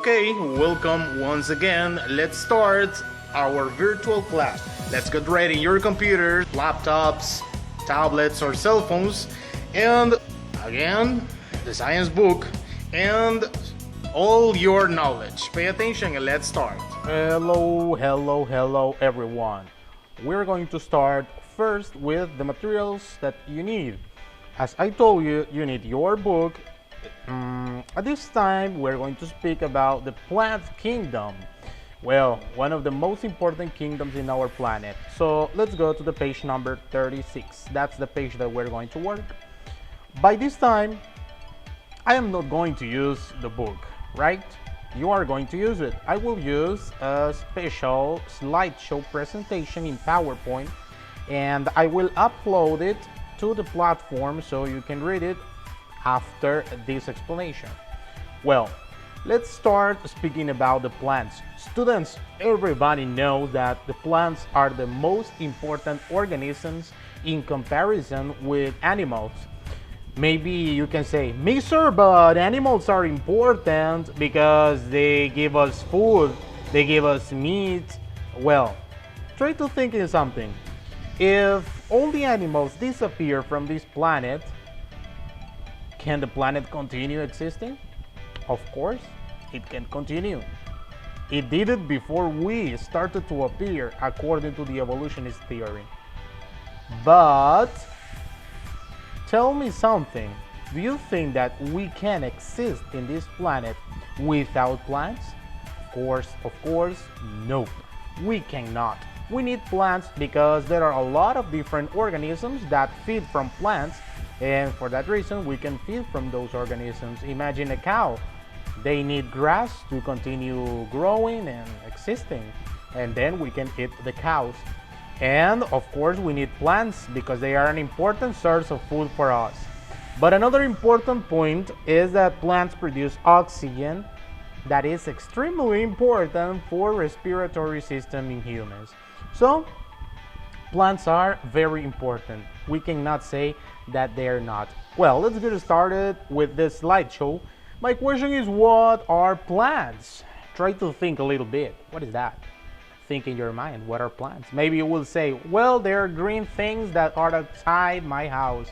Okay, welcome once again. Let's start our virtual class. Let's get ready your computers, laptops, tablets, or cell phones, and again, the science book and all your knowledge. Pay attention and let's start. Hello everyone. We're going to start first with the materials that you need. As I told you, you need your book. At this time, we're going to speak about the plant kingdom. Well, one of the most important kingdoms in our planet. So let's go to the page number 36. That's the page that we're going to work. By this time, I am not going to use the book, right? You are going to use it. I will use a special slideshow presentation in PowerPoint, and I will upload it to the platform so you can read it after this explanation. Well, let's start speaking about the plants. Students, everybody knows that the plants are the most important organisms in comparison with animals. Maybe you can say, "Mister, but animals are important because they give us food, they give us meat." Well, try to think in something. If all the animals disappear from this planet, can the planet continue existing? Of course, it can continue. It did it before we started to appear, according to the evolutionist theory. But tell me something. Do you think that we can exist in this planet without plants? Of course, no. We cannot. We need plants because there are a lot of different organisms that feed from plants, and for that reason we can feed from those organisms. Imagine a cow. They need grass to continue growing and existing, and then we can eat the cows. And of course we need plants because they are an important source of food for us. But another important point is that plants produce oxygen that is extremely important for respiratory system in humans. So plants are very important. We cannot say that they are not. Well, let's get started with this slideshow. My question is, what are plants? Try to think a little bit. What is that? Think in your mind, what are plants? Maybe you will say, well, there are green things that are outside my house.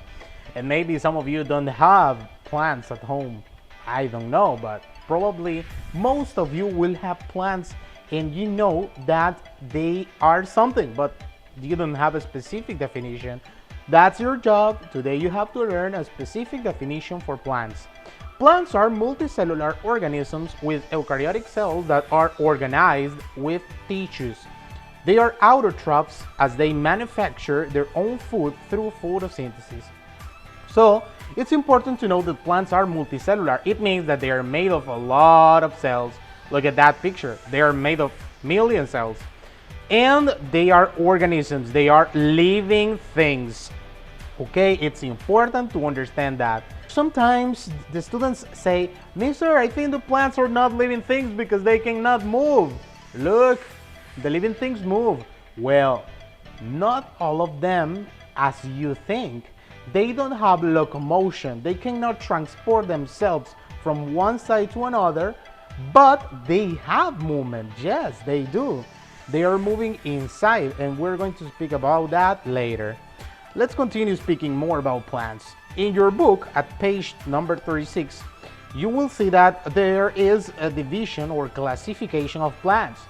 And maybe some of you don't have plants at home. I don't know, but probably most of you will have plants and you know that they are something, but you don't have a specific definition. That's your job. Today you have to learn a specific definition for plants. Plants are multicellular organisms with eukaryotic cells that are organized with tissues. They are autotrophs as they manufacture their own food through photosynthesis. So it's important to know that plants are multicellular. It means that they are made of a lot of cells. Look at that picture. They are made of million cells. And they are organisms. They are living things. Okay, it's important to understand that. Sometimes the students say, "Mister, I think the plants are not living things because they cannot move." Look, the living things move. Well, not all of them as you think. They don't have locomotion. They cannot transport themselves from one side to another, but they have movement. Yes, they do. They are moving inside, and we're going to speak about that later. Let's continue speaking more about plants. In your book at page number 36, you will see that there is a division or classification of plants: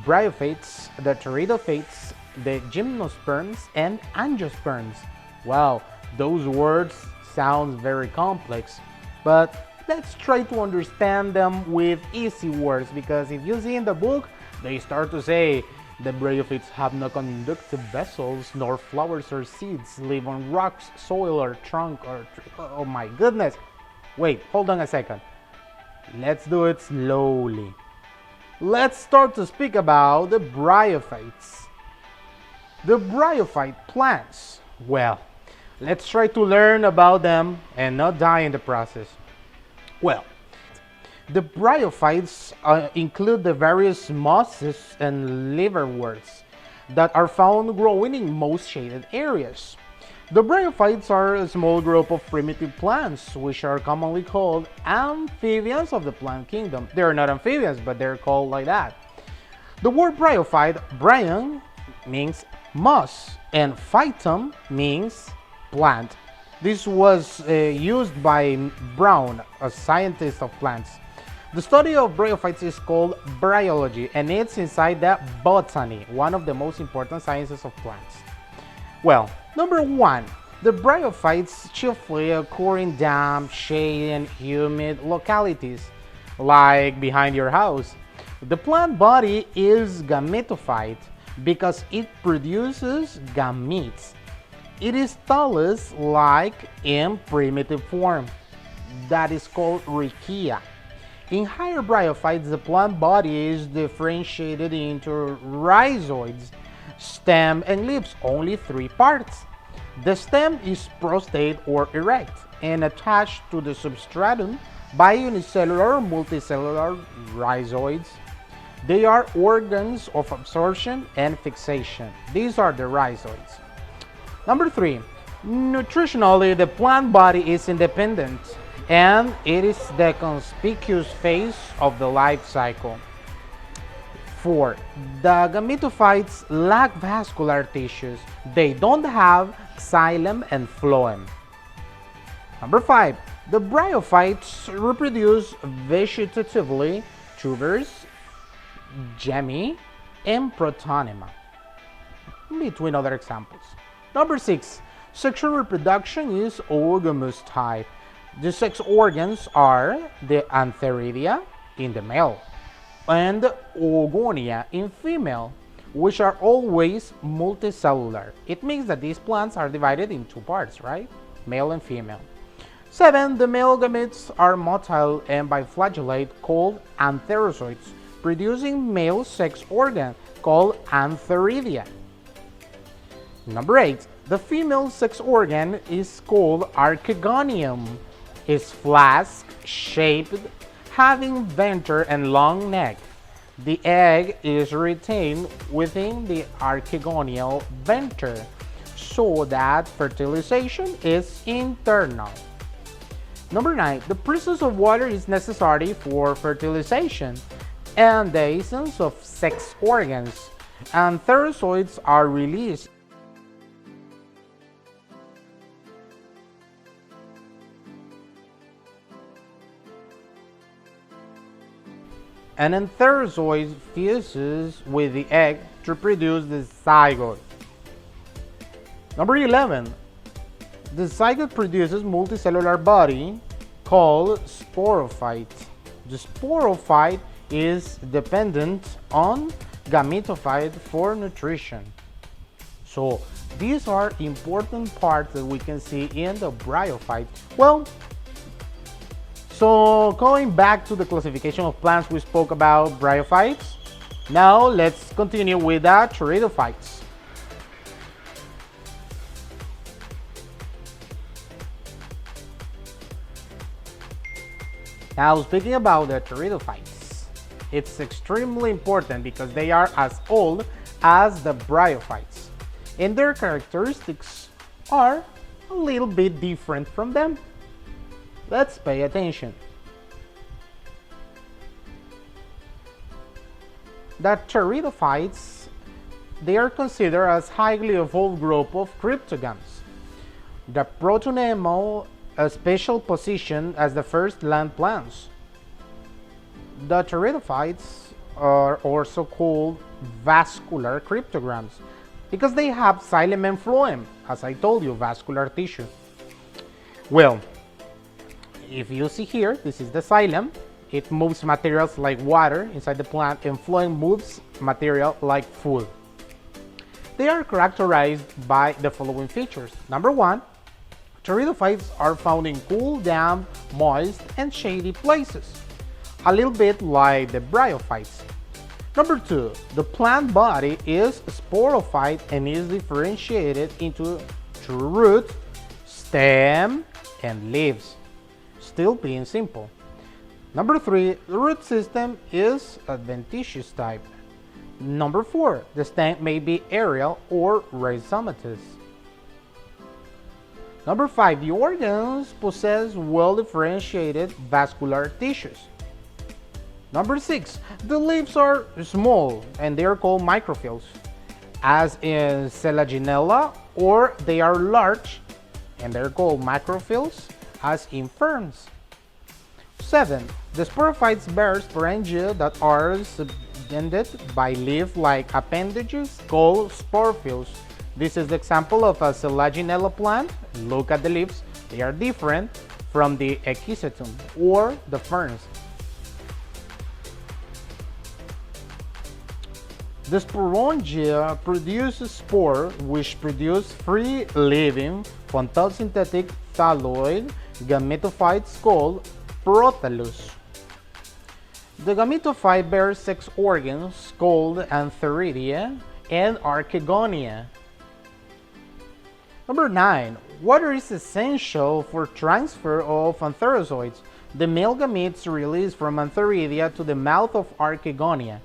bryophytes, the pteridophytes, the gymnosperms, and angiosperms. Wow, those words sound very complex, but let's try to understand them with easy words, because if you see in the book, they start to say the bryophytes have no conductive vessels, nor flowers or seeds, live on rocks, soil, or trunk, or oh my goodness. Wait, hold on a second. Let's do it slowly. Let's start to speak about the bryophytes. The bryophyte plants. Well, let's try to learn about them and not die in the process. Well, the bryophytes include the various mosses and liverworts that are found growing in most shaded areas. The bryophytes are a small group of primitive plants, which are commonly called amphibians of the plant kingdom. They are not amphibians, but they're called like that. The word bryophyte, bryon, means moss, and phytum means plant. This was used by Brown, a scientist of plants. The study of bryophytes is called bryology, and it's inside the botany, one of the most important sciences of plants. Well, number one, the bryophytes chiefly occur in damp, shady, and humid localities, like behind your house. The plant body is gametophyte because it produces gametes. It is thallus-like in primitive form. That is called rhizia. In higher bryophytes, the plant body is differentiated into rhizoids, stem, and leaves, only 3 parts. The stem is prostrate or erect and attached to the substratum by unicellular or multicellular rhizoids. They are organs of absorption and fixation. These are the rhizoids. Number 3, nutritionally, the plant body is independent, and it is the conspicuous phase of the life cycle. 4, the gametophytes lack vascular tissues. They don't have xylem and phloem. Number 5, the bryophytes reproduce vegetatively, tubers, gemmi, and protonema, between other examples. Number 6, sexual reproduction is oogamous type. The sex organs are the antheridia in the male and oogonia in female, which are always multicellular. It means that these plants are divided in 2 parts, right? Male and female. 7, the male gametes are motile and biflagellate called antherozoids, producing male sex organ called antheridia. Number 8, the female sex organ is called archegonium. It's flask-shaped, having venter and long neck. The egg is retained within the archegonial venter, so that fertilization is internal. Number 9, the presence of water is necessary for fertilization and the essence of sex organs. Antherozoids are released an antherozoid fuses with the egg to produce the zygote. Number 11, the zygote produces multicellular body called sporophyte. The sporophyte is dependent on gametophyte for nutrition. So these are important parts that we can see in the bryophyte. Well, so going back to the classification of plants, we spoke about bryophytes. Now let's continue with the pteridophytes. Now speaking about the pteridophytes, it's extremely important because they are as old as the bryophytes, and their characteristics are a little bit different from them. Let's pay attention. The pteridophytes, they are considered as highly evolved group of cryptogams. The protonema a special position as the first land plants. The pteridophytes are also called vascular cryptograms because they have xylem and phloem, as I told you, vascular tissue. Well, if you see here, this is the xylem. It moves materials like water inside the plant, and phloem moves material like food. They are characterized by the following features. Number 1, pteridophytes are found in cool, damp, moist, and shady places, a little bit like the bryophytes. Number 2, the plant body is sporophyte and is differentiated into root, stem, and leaves. Still being simple. Number 3, the root system is adventitious type. Number 4, the stem may be aerial or rhizomatous. Number 5, the organs possess well-differentiated vascular tissues. Number 6, the leaves are small and they are called microphyls, as in Selaginella, or they are large and they're called macrophyls, as in ferns. 7, the sporophytes bear sporangia that are subtended by leaf-like appendages called sporophyls. This is the example of a Selaginella plant. Look at the leaves, they are different from the Echisetum or the ferns. The sporangia produces spore, which produce free-living photosynthetic thalloid gametophytes called prothallus. The gametophyte bears 6 organs called antheridia and archegonia. Number 9. Water is essential for transfer of antherozoids. The male gametes release from antheridia to the mouth of archegonia.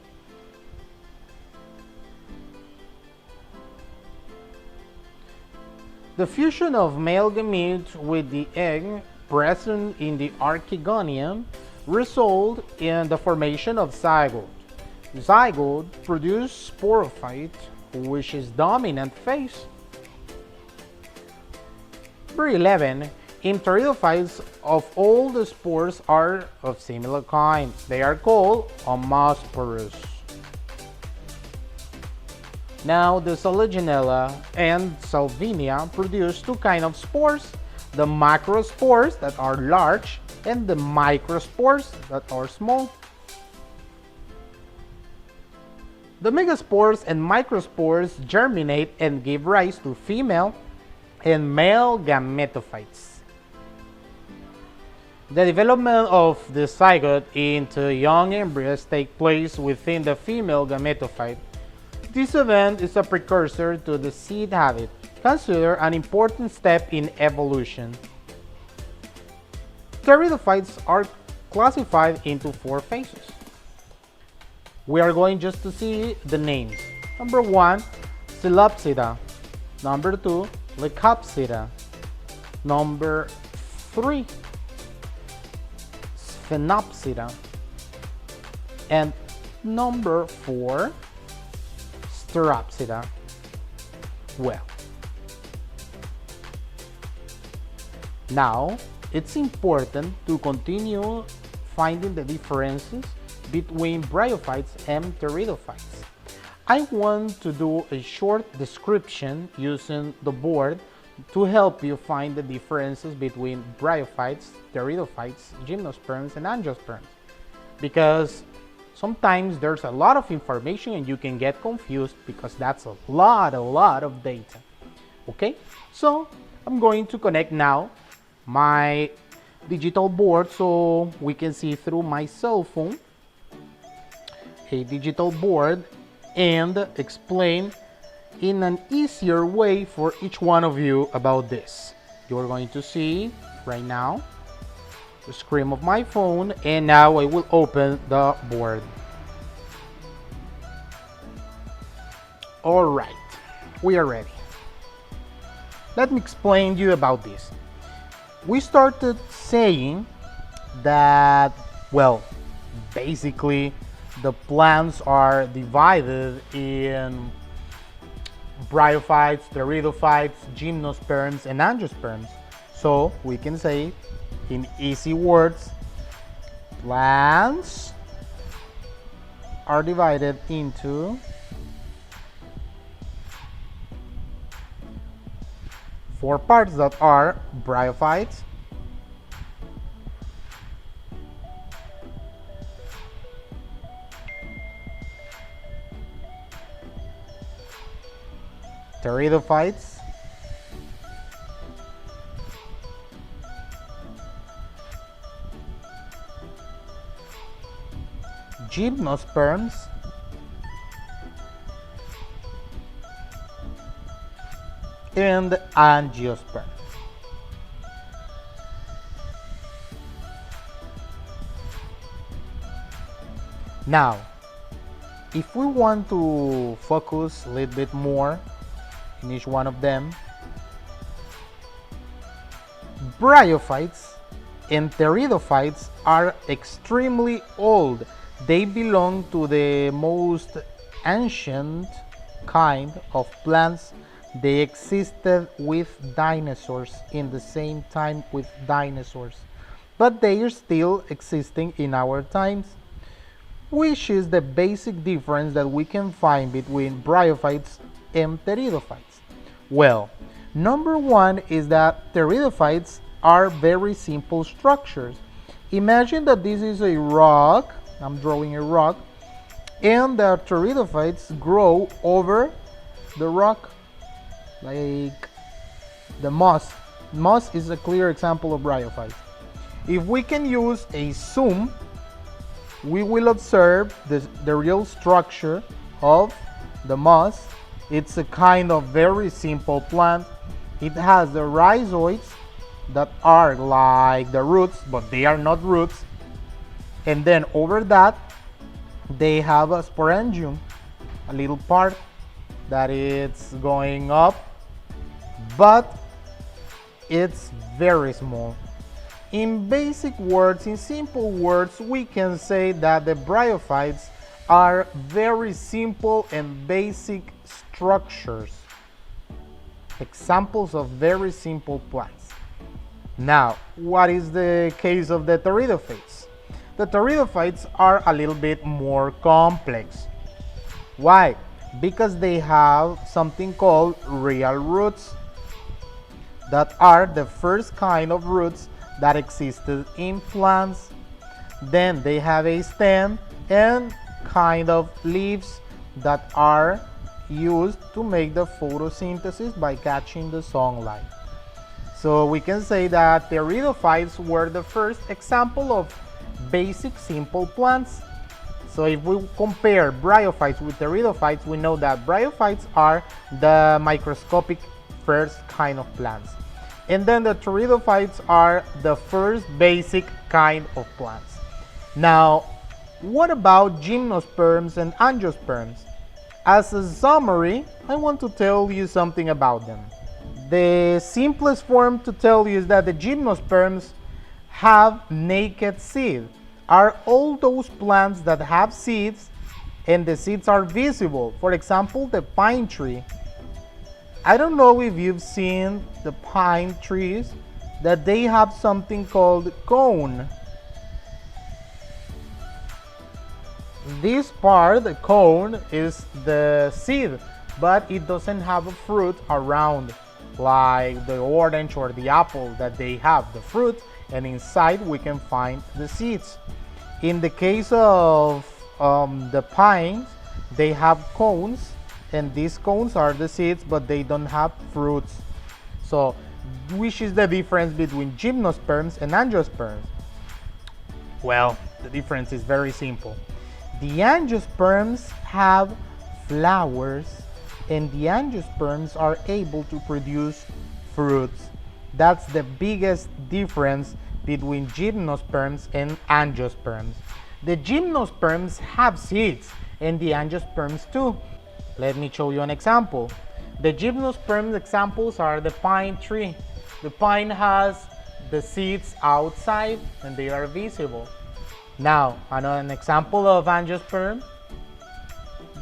The fusion of male gametes with the egg present in the archegonium result in the formation of zygote. Zygote produce sporophyte, which is dominant phase. Number 11. Pteridophytes of all the spores are of similar kind. They are called homosporous. Now, the Selaginella and Salvinia produce 2 kinds of spores, the macrospores that are large and the microspores that are small. The megaspores and microspores germinate and give rise to female and male gametophytes. The development of the zygote into young embryos takes place within the female gametophyte. This event is a precursor to the seed habit, considered an important step in evolution. Pteridophytes are classified into 4 phases. We are going just to see the names. Number 1, Celopsida. Number 2, Lecopsida. Number 3, Sphenopsida. And number 4, Steropsida. Well, now it's important to continue finding the differences between bryophytes and pteridophytes. I want to do a short description using the board to help you find the differences between bryophytes, pteridophytes, gymnosperms, and angiosperms, because sometimes there's a lot of information and you can get confused because that's a lot of data. Okay, so I'm going to connect now my digital board so we can see through my cell phone a digital board and explain in an easier way for each one of you about this. You're going to see right now the screen of my phone, and now I will open the board. Alright, we are ready. Let me explain to you about this. We started saying that, well, basically the plants are divided in bryophytes, pteridophytes, gymnosperms, and angiosperms. So we can say in easy words, plants are divided into 4 parts that are bryophytes, pteridophytes, gymnosperms, and angiosperms. Now, if we want to focus a little bit more in each one of them, Bryophytes and pteridophytes are extremely old. They belong to the most ancient kind of plants. They existed with dinosaurs in the same time with dinosaurs, but they are still existing in our times, which is the basic difference that we can find between bryophytes and pteridophytes. Well, number one is that pteridophytes are very simple structures. Imagine that this is a rock, I'm drawing a rock, and the pteridophytes grow over the rock, like the moss. Moss is a clear example of bryophytes. If we can use a zoom, we will observe the real structure of the moss. It's a kind of very simple plant. It has the rhizoids that are like the roots, but they are not roots. And then over that, they have a sporangium, a little part that is going up, but it's very small. In basic words, in simple words, we can say that the bryophytes are very simple and basic structures, examples of very simple plants. Now, what is the case of the pteridophytes? The pteridophytes are a little bit more complex. Why? Because they have something called real roots that are the first kind of roots that existed in plants. Then they have a stem and kind of leaves that are used to make the photosynthesis by catching the sunlight. So we can say that pteridophytes were the first example of basic simple plants. So if we compare bryophytes with pteridophytes, we know that bryophytes are the microscopic first kind of plants. And then the pteridophytes are the first basic kind of plants. Now, what about gymnosperms and angiosperms? As a summary, I want to tell you something about them. The simplest form to tell you is that the gymnosperms have naked seed. Are all those plants that have seeds and the seeds are visible. For example, the pine tree. I don't know if you've seen the pine trees that they have something called cone. This part, the cone, is the seed, but it doesn't have a fruit around like the orange or the apple that they have the fruit, and inside we can find the seeds. In the case of the pines, they have cones, and these cones are the seeds, but they don't have fruits. So, which is the difference between gymnosperms and angiosperms? Well, the difference is very simple. The angiosperms have flowers, and the angiosperms are able to produce fruits. That's the biggest difference between gymnosperms and angiosperms. The gymnosperms have seeds, and the angiosperms too. Let me show you an example. The gymnosperm examples are the pine tree. The pine has the seeds outside and they are visible. Now, an example of angiosperm,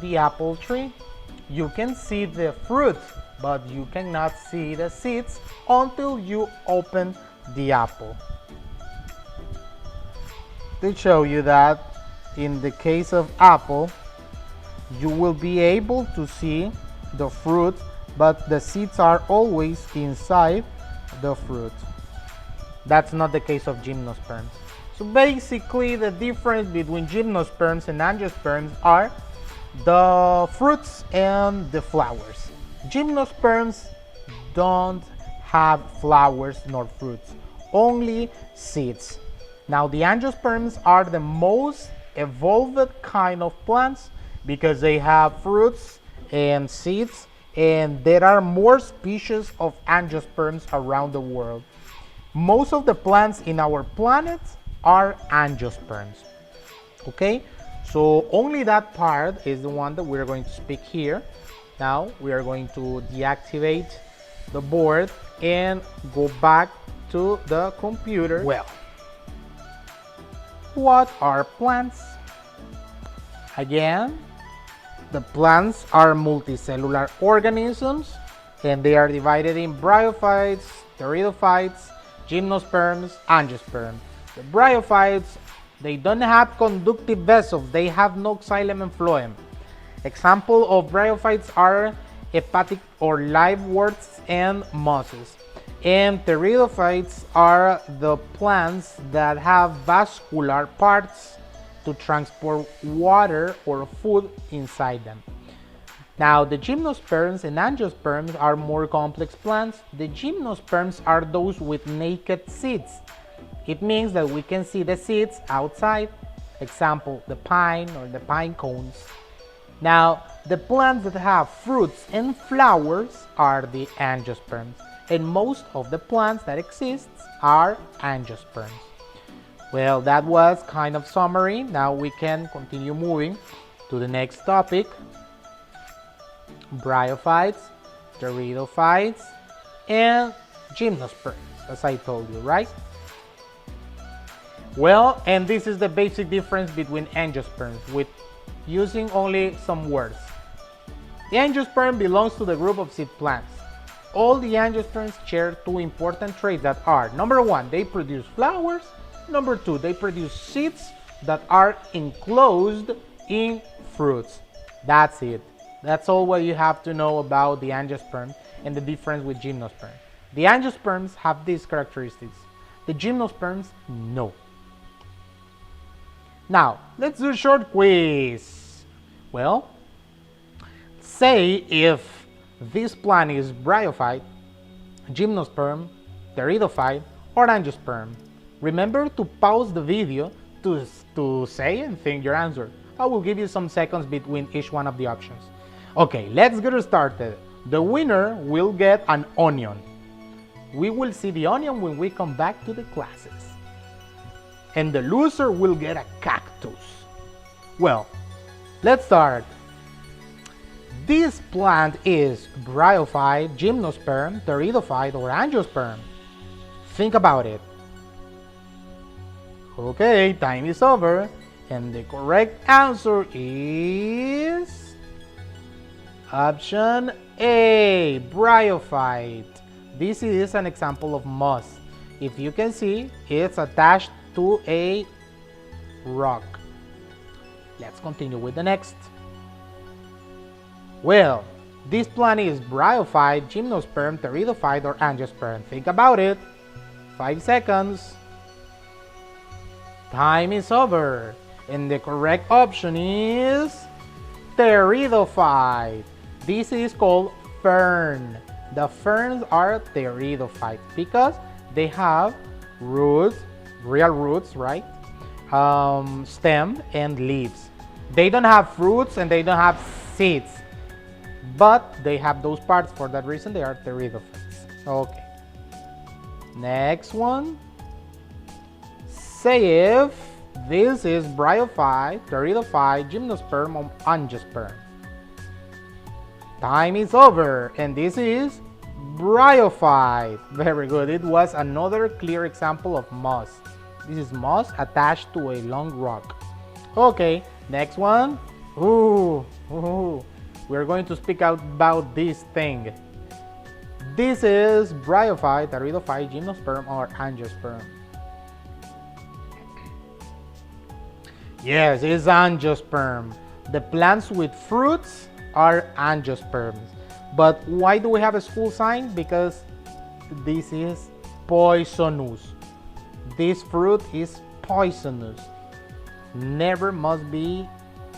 the apple tree. You can see the fruit, but you cannot see the seeds until you open the apple. To show you that in the case of apple, you will be able to see the fruit, but the seeds are always inside the fruit. That's not the case of gymnosperms. So basically the difference between gymnosperms and angiosperms are the fruits and the flowers. Gymnosperms don't have flowers nor fruits, only seeds. Now the angiosperms are the most evolved kind of plants because they have fruits and seeds, and there are more species of angiosperms around the world. Most of the plants in our planet are angiosperms. Okay, so only that part is the one that we're going to speak here. Now we are going to deactivate the board and go back to the computer. Well, what are plants? Again, the plants are multicellular organisms and they are divided in bryophytes, pteridophytes, gymnosperms, angiosperms. The bryophytes, they don't have conductive vessels, they have no xylem and phloem. Example of bryophytes are hepatic or liveworts and mosses. And pteridophytes are the plants that have vascular parts to transport water or food inside them. Now, the gymnosperms and angiosperms are more complex plants. The gymnosperms are those with naked seeds. It means that we can see the seeds outside. Example, the pine or the pine cones. Now, the plants that have fruits and flowers are the angiosperms. And most of the plants that exist are angiosperms. Well, that was kind of summary. Now we can continue moving to the next topic. Bryophytes, pteridophytes, and gymnosperms, as I told you, right? Well, and this is the basic difference between angiosperms with using only some words. The angiosperm belongs to the group of seed plants. All the angiosperms share two important traits that are: number one, they produce flowers. Number two, they produce seeds that are enclosed in fruits. That's it. That's all what you have to know about the angiosperm and the difference with gymnosperms. The angiosperms have these characteristics. The gymnosperms, no. Now, let's do a short quiz. Well, say if this plant is bryophyte, gymnosperm, pteridophyte, or angiosperm. Remember to pause the video to say and think your answer. I will give you some seconds between each one of the options. Okay, let's get started. The winner will get an onion. We will see the onion when we come back to the classes. And the loser will get a cactus. Well, let's start. This plant is bryophyte, gymnosperm, pteridophyte, or angiosperm. Think about it. Okay, time is over. And the correct answer is option A, bryophyte. This is an example of moss. If you can see, it's attached to a rock. Let's continue with the next. Well, this plant is bryophyte, gymnosperm, pteridophyte, or angiosperm. Think about it. 5 seconds. Time is over. And the correct option is pteridophyte. This is called fern. The ferns are pteridophytes because they have roots, real roots, right? Stem and leaves. They don't have fruits and they don't have seeds, but they have those parts. For that reason, they are pteridophytes. Okay. Next one. Say if this is bryophyte, pteridophyte, gymnosperm, or angiosperm. Time is over, and this is bryophyte. Very good. It was another clear example of moss. This is moss attached to a long rock. Okay, next one. We're going to speak out about this thing. This is bryophyte, pteridophyte, gymnosperm, or angiosperm. Yes, it's angiosperm. The plants with fruits are angiosperms. But why do we have a school sign? Because this is poisonous. This fruit is poisonous. Never must be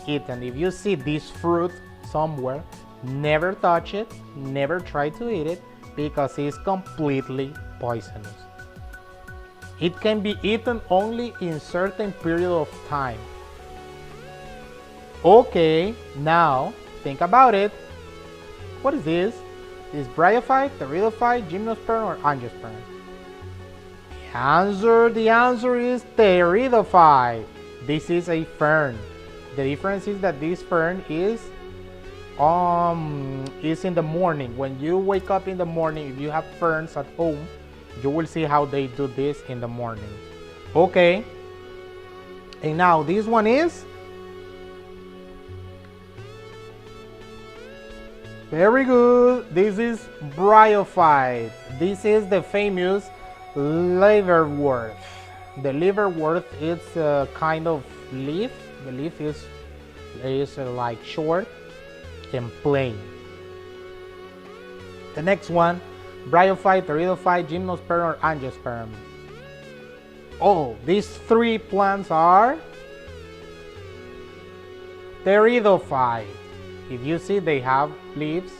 eaten. If you see this fruit somewhere, never touch it, never try to eat it, because it's completely poisonous. It can be eaten only in certain period of time. Okay, now think about it. What is this? Is bryophyte, pteridophyte, gymnosperm, or angiosperm? The answer is pteridophyte. This is a fern. The difference is that this fern is is in the morning. When you wake up in the morning, if you have ferns at home, you will see how they do this in the morning. Okay. And now this one is very good. This is bryophyte. This is the famous liverwort. The liverwort is a kind of leaf. The leaf is like short and plain. The next one, bryophyte, pteridophyte, gymnosperm, or angiosperm. Oh, these three plants are pteridophyte. If you see, they have leaves,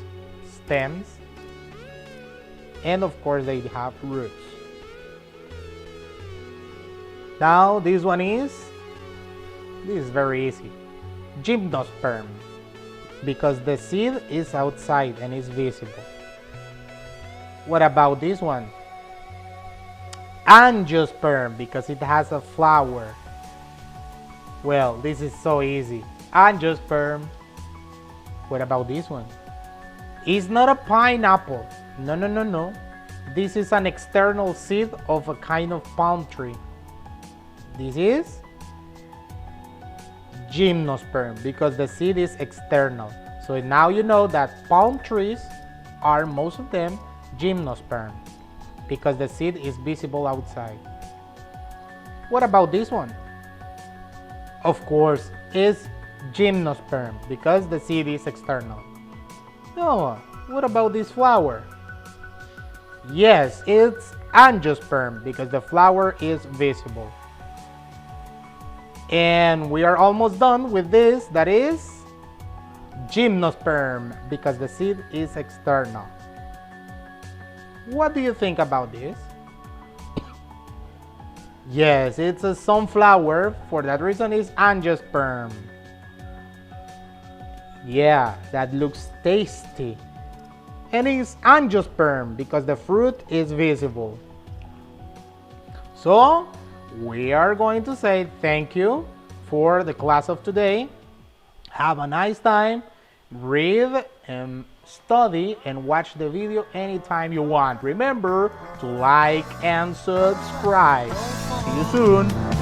stems, and of course they have roots. Now this is very easy. Gymnosperm, because the seed is outside and is visible. What about this one? Angiosperm, because it has a flower. Well, this is so easy. Angiosperm. What about this one? It's not a pineapple. No. This is an external seed of a kind of palm tree. This is gymnosperm, because the seed is external. So now you know that palm trees are, most of them, gymnosperm, because the seed is visible outside. What about this one? Of course, it's gymnosperm, because the seed is external. No, what about this flower? Yes, it's angiosperm, because the flower is visible. And we are almost done with this, that is gymnosperm, because the seed is external. What do you think about this? Yes, it's a sunflower. For that reason, it's angiosperm. Yeah, that looks tasty. And it's angiosperm because the fruit is visible. So, we are going to say thank you for the class of today. Have a nice time. Read and study and watch the video anytime you want. Remember to like and subscribe. See you soon.